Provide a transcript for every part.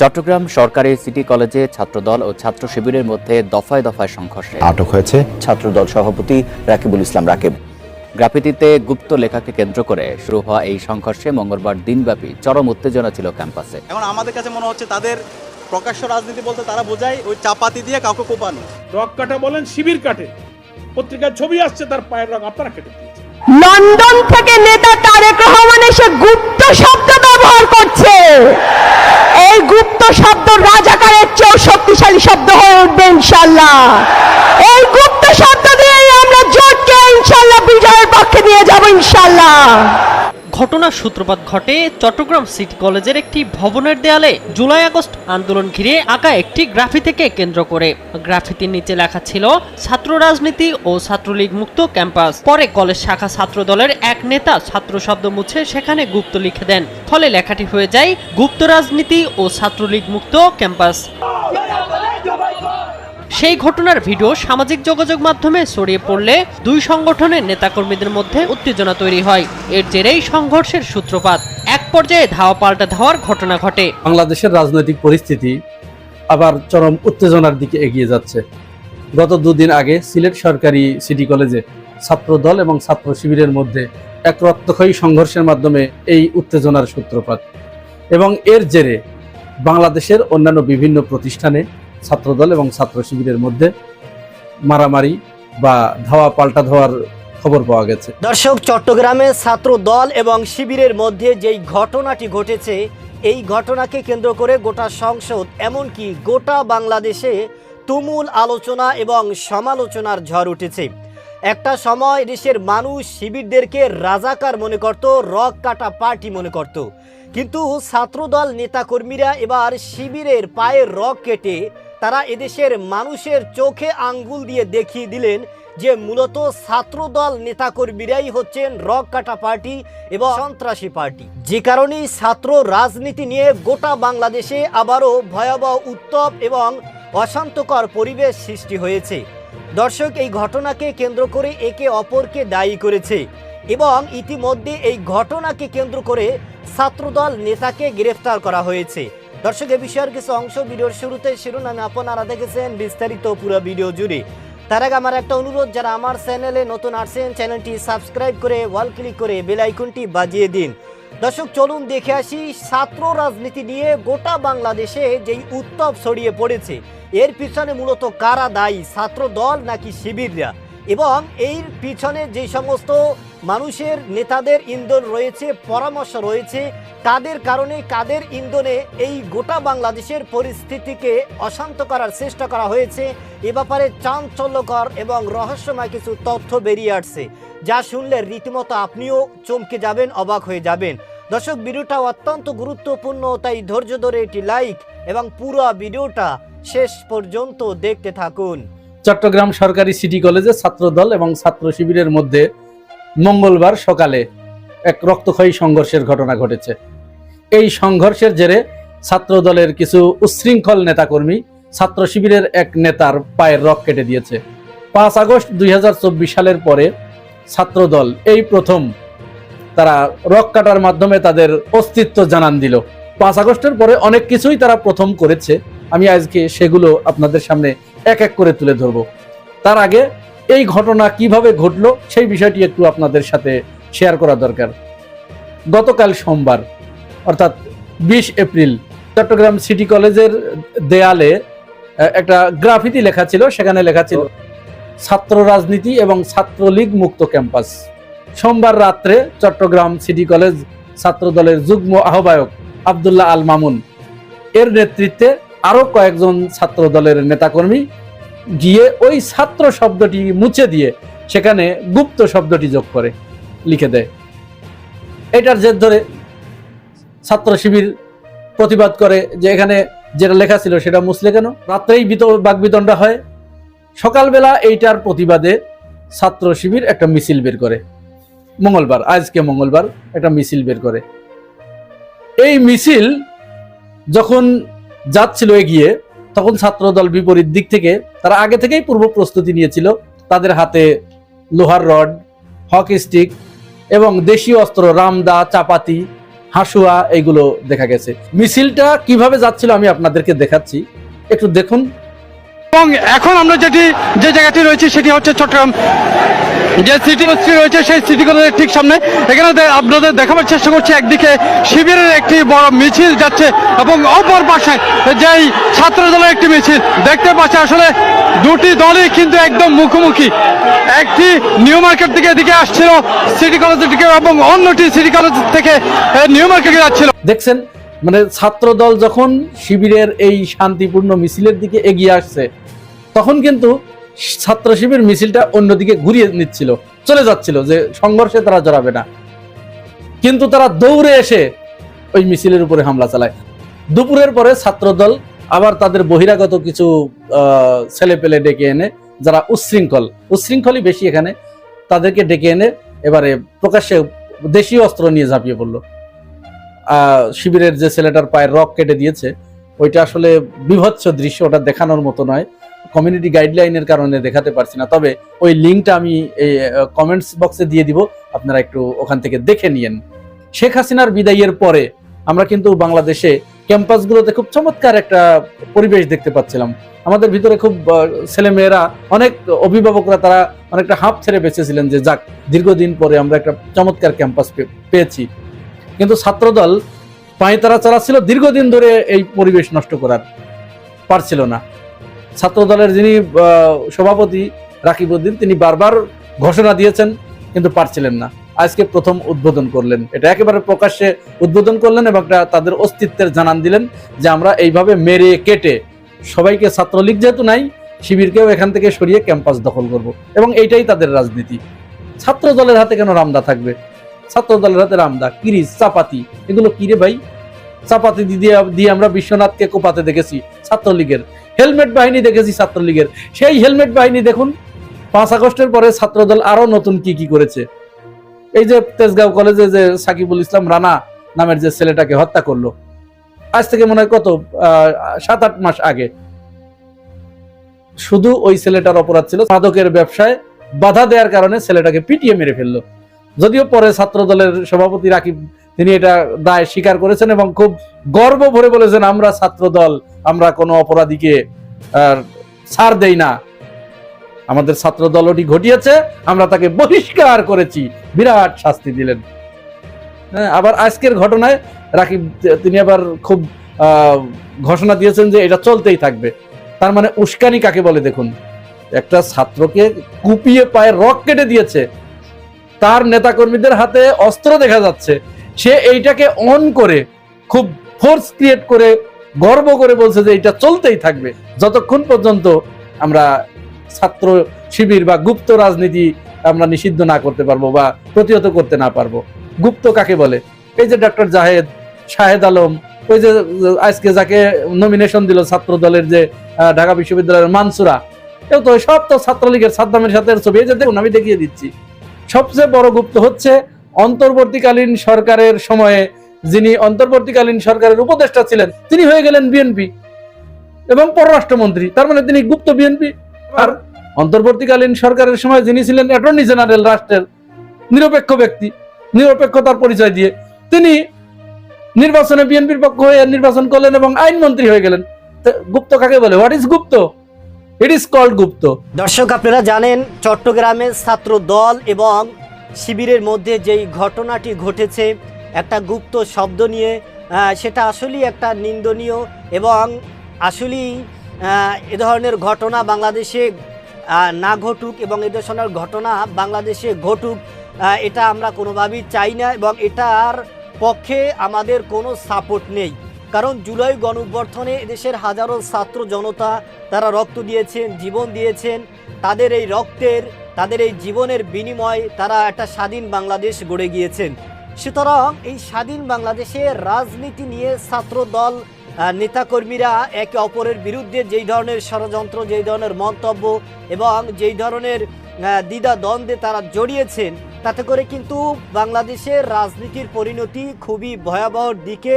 চট্টগ্রাম সরকারি সিটি কলেজে ছাত্রদল ও ছাত্র শিবিরের মধ্যে দফায় দফায় সংঘর্ষে আটক হয়েছে ছাত্রদল সভাপতি রাকিবুল ইসলাম রাকিব। গ্রাফিতিতে গুপ্ত লেখাকে কেন্দ্র করে শুরু হওয়া এই সংঘর্ষে মঙ্গলবার দিনব্যাপী চরম উত্তেজনা ছিল ক্যাম্পাসে। এখন আমাদের কাছে মনে হচ্ছে তাদের প্রকাশ্য রাজনীতি বলতে তারা বোঝায় ওই চাপাতি দিয়ে কাউকে কোপানো। রক কাটা বলেন, শিবির কাটে, পত্রিকার ছবি আসছে তার পায়ের রক আপনারা কেটে দিয়েছেন। লন্ডন থেকে নেতা তারেক রহমান এসে গুপ্ত শব্দ ব্যবহার করছে। এই গুপ্ত শব্দ রাজাকারের চেয়েও শক্তিশালী শব্দ হয়ে উঠবে ইনশাআল্লাহ। এই গুপ্ত শব্দ দিয়েই আমরা জোটকে ইনশাআল্লাহ বিজয়ের পক্ষে নিয়ে যাব ইনশাআল্লাহ। ঘটনার সূত্রপাত ঘটে চট্টগ্রাম সিটি কলেজের একটি ভবনের দেয়ালে জুলাই আগস্ট আন্দোলন ঘিরে আঁকা একটি গ্রাফিতিকে কেন্দ্র করে। গ্রাফিতির নিচে লেখা ছিল ছাত্র রাজনীতি ও ছাত্রলীগ মুক্ত ক্যাম্পাস। পরে কলেজ শাখা ছাত্র দলের এক নেতা ছাত্র শব্দ মুছে সেখানে গুপ্ত লিখে দেন, ফলে লেখাটি হয়ে যায় গুপ্ত রাজনীতি ও ছাত্রলীগ মুক্ত ক্যাম্পাস। সেই ঘটনার ভিডিও সামাজিক যোগাযোগ মাধ্যমে ছড়িয়ে পড়লে দুই সংগঠনের নেতাকর্মীদের মধ্যে উত্তেজনা তৈরি হয়। এর জেরেই সংঘর্ষের সূত্রপাত। এক পর্যায়ে ধাওয়া পাল্টা ধাওয়ার ঘটনা ঘটে। বাংলাদেশের রাজনৈতিক পরিস্থিতি আবার চরম উত্তেজনার দিকে এগিয়ে যাচ্ছে। গত দুদিন আগে সিলেট সরকারি সিটি কলেজে ছাত্রদল এবং ছাত্র শিবিরের মধ্যে এক রক্তক্ষয়ী সংঘর্ষের মাধ্যমে এই উত্তেজনার সূত্রপাত, এবং এর জেরে বাংলাদেশের অন্যান্য বিভিন্ন প্রতিষ্ঠানে ছাত্রদল এবং ছাত্র শিবিরের মধ্যে মারামারি বা ধাওয়া পাল্টা ধাওয়ার খবর পাওয়া গেছে। দর্শক, চট্টগ্রামে ছাত্র দল এবং শিবিরের মধ্যে যেই ঘটনাটি ঘটেছে, এই ঘটনাকে কেন্দ্র করে গোটা সংসদ এমনকি গোটা বাংলাদেশে তুমুল আলোচনা এবং সমালোচনার ঝড় উঠেছে। একটা সময় দেশের মানুষ শিবিরদেরকে রাজাকার মনে করত, রক কাটা পার্টি মনে করত, কিন্তু ছাত্রদল নেতাকর্মীরা এবার শিবিরের পায়ের রক কেটে তারা এদেশের মানুষের চোখে আঙ্গুল দিয়ে দেখিয়ে দিলেন যে মূলত ছাত্রদল নেতাকর্মীরাই হচ্ছেন রক কাটা পার্টি এবং সন্ত্রাসী পার্টি। যে কারণেই ছাত্র রাজনীতি নিয়ে গোটা বাংলাদেশে আবারও ভয়াবহ উত্তাপ এবং অশান্তকর পরিবেশ সৃষ্টি হয়েছে। দর্শক, এই ঘটনাকে কেন্দ্র করে একে অপরকে দায়ী করেছে এবং ইতিমধ্যে এই ঘটনাকে কেন্দ্র করে ছাত্রদল নেতাকে গ্রেফতার করা হয়েছে। দর্শক, এই বিষয়ের কিছু অংশ ভিডিওর শুরুতে শিরোনামে আপনারা দেখেছেন, বিস্তারিত পুরো ভিডিও জুড়ে। তার আগে আমার একটা অনুরোধ, যারা আমার চ্যানেলে নতুন আসছেন চ্যানেলটি সাবস্ক্রাইব করে ওয়াল ক্লিক করে বেল আইকনটি বাজিয়ে দিন। দর্শক, চলুন দেখে আসি ছাত্র রাজনীতি নিয়ে গোটা বাংলাদেশে যেই উত্তাপ ছড়িয়ে পড়েছে, এর পিছনে মূলত কারা দায়ী, ছাত্র দল নাকি শিবিররা, এবং এর পিছনে যে সমস্ত মানুষের নেতাদের ইন্ধন রয়েছে, পরামর্শ রয়েছে, কাদের কারণে কাদের ইন্ধনে এই গোটা বাংলাদেশের পরিস্থিতিকে অশান্ত করার চেষ্টা করা হয়েছে, এ ব্যাপারে চাঞ্চল্যকর এবং রহস্যময় কিছু তথ্য বেরিয়ে আসছে, যা শুনলে রীতিমতো আপনিও চমকে যাবেন, অবাক হয়ে যাবেন। দর্শক, ভিডিওটা অত্যন্ত গুরুত্বপূর্ণ, তাই ধৈর্য ধরে এটি লাইক এবং পুরো ভিডিওটা শেষ পর্যন্ত দেখতে থাকুন। চট্টগ্রাম সরকারি সিটি কলেজে ছাত্রদল এবং ছাত্র শিবিরের মধ্যে মঙ্গলবার সকালে এক রক্তক্ষয়ী সংঘর্ষের ঘটনা ঘটেছে। এই সংঘর্ষের জেরে ছাত্রদলের কিছু উচ্ছৃঙ্খল নেতাকর্মী ছাত্র শিবিরের এক নেতার পায়ের রক কেটে দিয়েছে। 5 আগস্ট 2024 সালের পরে ছাত্রদল এই প্রথম তারা রক কাটার মাধ্যমে তাদের অস্তিত্ব জানান দিল। 5 আগস্টের পরে অনেক কিছুই তারা প্রথম করেছে, আমি আজকে সেগুলো আপনাদের সামনে এক এক করে তুলে ধরব। তার আগে এই ঘটনা কিভাবে ঘটলো সেই বিষয়টি একটু আপনাদের সাথে শেয়ার করা দরকার। গতকাল সোমবার অর্থাৎ 20 এপ্রিল চট্টগ্রাম সিটি কলেজের দেয়ালে একটা গ্রাফিতি লেখা ছিল, সেখানে লেখা ছিল ছাত্র রাজনীতি এবং ছাত্রলীগ মুক্ত ক্যাম্পাস। সোমবার রাত্রে চট্টগ্রাম সিটি কলেজ ছাত্র দলের যুগ্ম আহ্বায়ক আব্দুল্লাহ আল মামুন এর নেতৃত্বে আরো কয়েকজন ছাত্র দলের নেতাকর্মী গিয়ে ওই ছাত্র শব্দটি মুছে দিয়ে সেখানে গুপ্ত শব্দটি যোগ করে লিখে দেয়। এটার জের ধরে ছাত্র শিবির প্রতিবাদ করে যে এখানে যেটা লেখা ছিল সেটা মুছলে কেন। রাত্রেই বাকবিতণ্ডা হয়। সকালবেলা এইটার প্রতিবাদে ছাত্র শিবির একটা মিছিল বের করে, আজকে মঙ্গলবার একটা মিছিল বের করে। এই মিছিল যখন যাচ্ছিল এগিয়ে, তখন ছাত্রদল বিপরীত দিক থেকে তারা আগে থেকেই পূর্ব প্রস্তুতি নিয়েছিল। তাদের হাতে লোহার রড, হকি স্টিক এবং দেশীয় অস্ত্র রামদা, চাপাতি হাসুয়া এইগুলো দেখা গেছে। মিছিলটা কিভাবে যাচ্ছিল আমি আপনাদেরকে দেখাচ্ছি, একটু দেখুন। এবং এখন আমরা যে জায়গাটি রয়েছে সেটি হচ্ছে চট্টগ্রাম যে সিটি কলেজটি রয়েছে সেই সিটি কলেজের ঠিক সামনে। এখানে আপনাদের দেখাবার চেষ্টা করছি, একদিকে শিবিরের একটি বড় মিছিল যাচ্ছে এবং অপর পাশে যেই ছাত্র দলের একটি মিছিল দেখতে পাচ্ছে। আসলে দুটি দলই কিন্তু একদম মুখোমুখি, একটি নিউ মার্কেট থেকে এদিকে আসছিল সিটি কলেজের দিকে এবং অন্যটি সিটি কলেজ থেকে নিউ মার্কেটে যাচ্ছিল। দেখছেন, মানে ছাত্র দল যখন শিবিরের এই শান্তিপূর্ণ মিছিলের দিকে এগিয়ে আসছে, তখন কিন্তু ছাত্র শিবির মিছিলটা অন্যদিকে ঘুরিয়ে নিচ্ছিল, চলে যাচ্ছিল যে সংঘর্ষে তারা জড়াবে না, কিন্তু তারা দৌড়ে এসে ওই মিছিলের উপরে হামলা চালায়। দুপুরের পরে ছাত্র দল আবার তাদের বহিরাগত কিছু ছেলে পেলে ডেকে এনে, যারা উচ্ছৃঙ্খলই বেশি এখানে, তাদেরকে ডেকে এনে এবারে প্রকাশ্যে দেশীয় অস্ত্র নিয়ে ঝাঁপিয়ে পড়লো। শিবিরের যে ছেলেটার পায়ের রক কেটে দিয়েছে, ওইটা আসলে বিভৎস দৃশ্য, ওটা দেখানোর মতো নয়। কমিউনিটি গাইডলাইনের কারণে দেখাতে পারছি না, তবে ওই লিঙ্কটা আমি এই কমেন্টস বক্সে দিয়ে দিব, আপনারা একটু ওখান থেকে দেখে নিয়েন। শেখ হাসিনার বিদায়ের পরে আমরা কিন্তু বাংলাদেশে ক্যাম্পাসগুলোতে খুব চমৎকার একটা পরিবেশ দেখতে পাচ্ছিলাম। আমাদের ভিতরে খুব ছেলেমেয়েরা, অনেক অভিভাবকরা তারা অনেকটা হাঁপ ছেড়ে বেঁচেছিলেন যে যাক, দীর্ঘদিন পরে আমরা একটা চমৎকার ক্যাম্পাস পেয়েছি। কিন্তু ছাত্রদল পায়তারা চালাচ্ছিল দীর্ঘদিন ধরে, এই পরিবেশ নষ্ট করার পারছিল না। ছাত্রদলের যিনি সভাপতি রাকিব উদ্দিন, তিনি বারবার ঘোষণা দিয়েছেন কিন্তু পারছিলেন না। আজকে প্রথম উদ্বোধন করলেন, এটা একেবারে প্রকাশ্যে উদ্বোধন করলেন এবং তাদের অস্তিত্বের জানান দিলেন যে আমরা এইভাবে মেরে কেটে সবাইকে, ছাত্রলীগ যেহেতু নাই, শিবিরকেও এখান থেকে সরিয়ে ক্যাম্পাস দখল করব, এবং এইটাই তাদের রাজনীতি। ছাত্র দলের হাতে কেন রামদা থাকবে? ছাত্র দলের হাতে রামদা, কিরিচ, চাপাতি, এগুলো কিরে ভাই? চাপাতি দিয়ে আমরা বিশ্বনাথকে কোপাতে দেখেছি ছাত্রলীগের, হেলমেট বাহিনী দেখেছি ছাত্রলীগের। সেই হেলমেট বাহিনী দেখুন 5 আগস্টের পরে ছাত্রদল আরো নতুন কি করেছে। এই যে তেজগাঁও কলেজে যে সাকিবুল ইসলাম রানা নামের যে ছেলেটাকে হত্যা করলো, আজ থেকে মনে হয় কত 7-8 মাস আগে, শুধু ওই ছেলেটার অপরাধ ছিল মাদকের ব্যবসায় বাধা দেওয়ার কারণে ছেলেটাকে পিটিয়ে মেরে ফেললো। যদিও পরে ছাত্র দলের সভাপতি রাকিব, তিনি এটা দায় স্বীকার করেছেন এবং খুব গর্ব ভরে বলেছেন, আমরা ছাত্র দল, আমরা কোনো অপরাধীকে ছাড় দেই না, আমাদের ছাত্র দল ওটি ঘটিয়েছে, আমরা তাকে বহিষ্কার করেছি, বিরাট শাস্তি দিলেন। হ্যাঁ, আবার আজকের ঘটনায় রাকিব তিনি আবার খুব ঘোষণা দিয়েছেন যে এটা চলতেই থাকবে। তার মানে উস্কানি কাকে বলে দেখুন, একটা ছাত্রকে কুপিয়ে পায়ে রক কেটে দিয়েছে, তার নেতাকর্মীদের হাতে অস্ত্র দেখা যাচ্ছে, সে এইটাকে অন করে খুব ফোর্স ক্রিয়েট করে গর্ব করে বলছে যে এটা চলতেই থাকবে যতক্ষণ পর্যন্ত আমরা ছাত্র শিবির বা গুপ্ত রাজনীতি আমরা নিষিদ্ধ না করতে পারবো বা প্রতিহত করতে না পারবো। গুপ্ত কাকে বলে? এই যে ডক্টর শাহেদ আলম, ওই যে আজকে যাকে নমিনেশন দিল ছাত্র দলের যে ঢাকা বিশ্ববিদ্যালয়ের মানসুরা, এও তো সব তো ছাত্রলীগের সাদ্দামের সাথে ছবি। এই যে দেখুন, আমি দেখিয়ে দিচ্ছি। সবচেয়ে বড় গুপ্ত হচ্ছে অন্তর্বর্তীকালীন সরকারের সময়ে যিনি অন্তর্বর্তীকালীন সরকারের উপদেষ্টা ছিলেন, তিনি হয়ে গেলেন বিএনপি এবং পররাষ্ট্রমন্ত্রী, তার মানে তিনি গুপ্ত বিএনপি। আর অন্তর্বর্তীকালীন সরকারের সময় যিনি ছিলেন অ্যাটর্নি জেনারেল, রাষ্ট্রের নিরপেক্ষ ব্যক্তি, নিরপেক্ষতার পরিচয় দিয়ে তিনি নির্বাচনে বিএনপির পক্ষ হয়ে নির্বাচন করলেন এবং আইনমন্ত্রী হয়ে গেলেন। গুপ্ত কাকে বলে? হোয়াট ইজ গুপ্ত? ইট ইজ কল্ড গুপ্ত। দর্শক, আপনারা জানেন চট্টগ্রামের ছাত্র দল এবং শিবিরের মধ্যে যেই ঘটনাটি ঘটেছে, একটা গুপ্ত শব্দ নিয়ে, সেটা আসলেই একটা নিন্দনীয় এবং আসলেই এ ধরনের ঘটনা বাংলাদেশে না ঘটুক এবং এ ধরনের ঘটনা বাংলাদেশে ঘটুক, এটা আমরা কোনোভাবেই চাই না এবং এটার পক্ষে আমাদের কোনো সাপোর্ট নেই। কারণ জুলাই গণঅভ্যুত্থানে এদেশের হাজারো ছাত্র জনতা তারা রক্ত দিয়েছেন, জীবন দিয়েছেন, তাদের এই রক্তের, তাদের এই জীবনের বিনিময়ে তারা একটা স্বাধীন বাংলাদেশ গড়ে গিয়েছেন। সুতরাং এই স্বাধীন বাংলাদেশে রাজনীতি নিয়ে ছাত্র দল নেতাকর্মীরা একে অপরের বিরুদ্ধে যেই ধরনের ষড়যন্ত্র, যেই ধরনের মন্তব্য এবং যেই ধরনের দ্বিধা দ্বন্দ্বে তারা জড়িয়েছেন, তাতে করে কিন্তু বাংলাদেশের রাজনীতির পরিণতি খুবই ভয়াবহ দিকে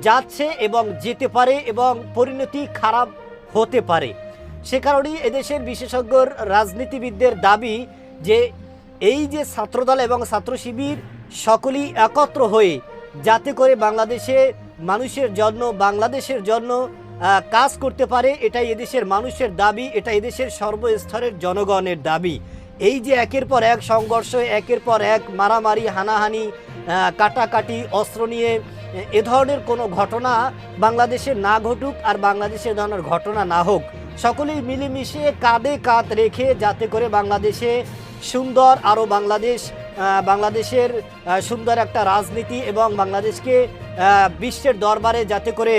যাচ্ছে এবং যেতে পারে এবং পরিণতি খারাপ হতে পারে। সে কারণেই এদেশের বিশেষজ্ঞ রাজনীতিবিদদের দাবি যে এই যে ছাত্রদল এবং ছাত্র শিবির সকলেই একত্র হয়ে যাতে করে মানুষের জন্য বাংলাদেশের জন্য কাজ করতে পারে, এটাই এদেশের মানুষের দাবি, এটা এদেশের সর্বস্তরের জনগণের দাবি। এই যে একের পর এক সংঘর্ষ, একের পর এক মারামারি, হানাহানি, কাটাকাটি, অস্ত্র নিয়ে এ ধরনের কোনো ঘটনা বাংলাদেশে না ঘটুক, আর বাংলাদেশে ধরনের ঘটনা না হোক। সকলেই মিলেমিশে কাঁধে কাঁধ রেখে যাতে করে বাংলাদেশে সুন্দর আরও বাংলাদেশের সুন্দর একটা রাজনীতি এবং বাংলাদেশকে বিশ্বের দরবারে যাতে করে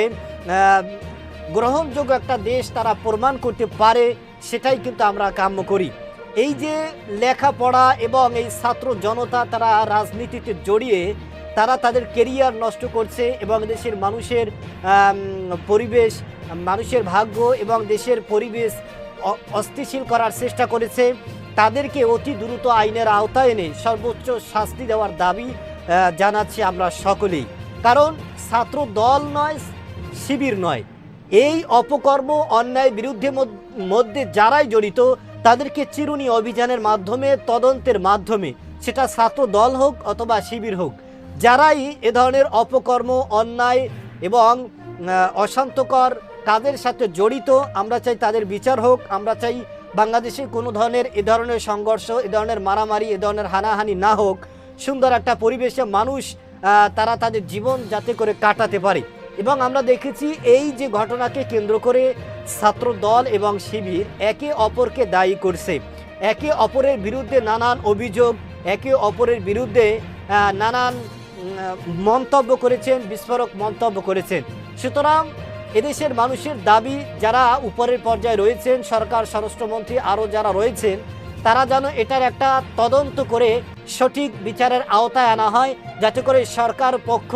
গ্রহণযোগ্য একটা দেশ তারা প্রমাণ করতে পারে, সেটাই কিন্তু আমরা কাম্য করি। এই যে লেখাপড়া এবং এই ছাত্র জনতা তারা রাজনীতিতে জড়িয়ে তারা তাদের কেরিয়ার নষ্ট করছে এবং দেশের মানুষের পরিবেশ, মানুষের ভাগ্য এবং দেশের পরিবেশ অস্থিতিশীল করার চেষ্টা করেছে, তাদেরকে অতি দ্রুত আইনের আওতায় এনে সর্বোচ্চ শাস্তি দেওয়ার দাবি জানাচ্ছি আমরা সকলেই। কারণ ছাত্র দল নয়, শিবির নয়, এই অপকর্ম অন্যায় বিরুদ্ধে মধ্যে যারাই জড়িত তাদেরকে চিরুনি অভিযানের মাধ্যমে, তদন্তের মাধ্যমে, সেটা ছাত্র দল হোক অথবা শিবির হোক, যারাই এ ধরনের অপকর্ম, অন্যায় এবং অশান্তকর কাজের সাথে জড়িত, আমরা চাই তাদের বিচার হোক। আমরা চাই বাংলাদেশে কোনো ধরনের এ ধরনের সংঘর্ষ, এ ধরনের মারামারি, এ ধরনের হানাহানি না হোক। সুন্দর একটা পরিবেশে মানুষ তারা তাদের জীবন যাতে করে কাটাতে পারে। এবং আমরা দেখেছি এই যে ঘটনাকে কেন্দ্র করে ছাত্র দল এবং শিবির একে অপরকে দায়ী করছে, একে অপরের বিরুদ্ধে নানান অভিযোগ, একে অপরের বিরুদ্ধে নানান মন্তব্য করেছেন, বিস্ফোরক মন্তব্য করেছেন। সুতরাং এদেশের মানুষের দাবি, যারা উপরের পর্যায়ে রয়েছেন, সরকার, স্বরাষ্ট্রমন্ত্রী আরও যারা রয়েছেন, তারা যেন এটার একটা তদন্ত করে সঠিক বিচারের আওতায় আনা হয়, যাতে করে সরকার পক্ষ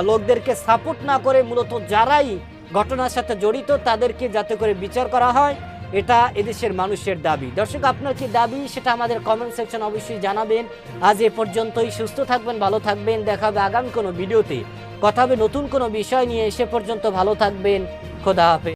লোকদেরকে সাপোর্ট না করে মূলত যারাই ঘটনার সাথে জড়িত তাদেরকে যাতে করে বিচার করা হয়, এটা এদেশের মানুষের দাবি। দর্শক, আপনার কি দাবি সেটা আমাদের কমেন্ট সেকশন অবশ্যই জানাবেন। আজ এ পর্যন্তই। সুস্থ থাকবেন, ভালো থাকবেন। দেখা হবে আগামী কোনো ভিডিওতে, কথা হবে নতুন কোনো বিষয় নিয়ে। সে পর্যন্ত ভালো থাকবেন। খোদা হাফেজ।